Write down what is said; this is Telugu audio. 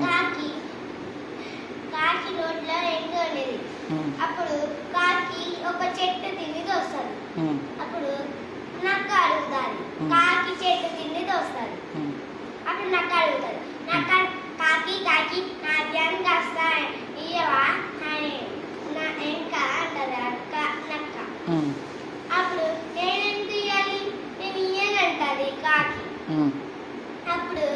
కాకి కాకి నోట్లో ఎండు అనేది. అప్పుడు కాకి ఒక చెట్టు తిండి దోస్తుంది. అప్పుడు నక్క అడుగుతాది, కాకి చెట్టు తిండి దోస్తుంది. అప్పుడు నక్క అడుగుతుంది, నక్క కాకి కాకి నా ధ్యానం కాస్త ఇయ్యవా అని నా ఇంకా అంటది నక్క. అప్పుడు నేనెందుకు ఇయ్యాలి, నేను ఇయ్యనంటది కాకి. అప్పుడు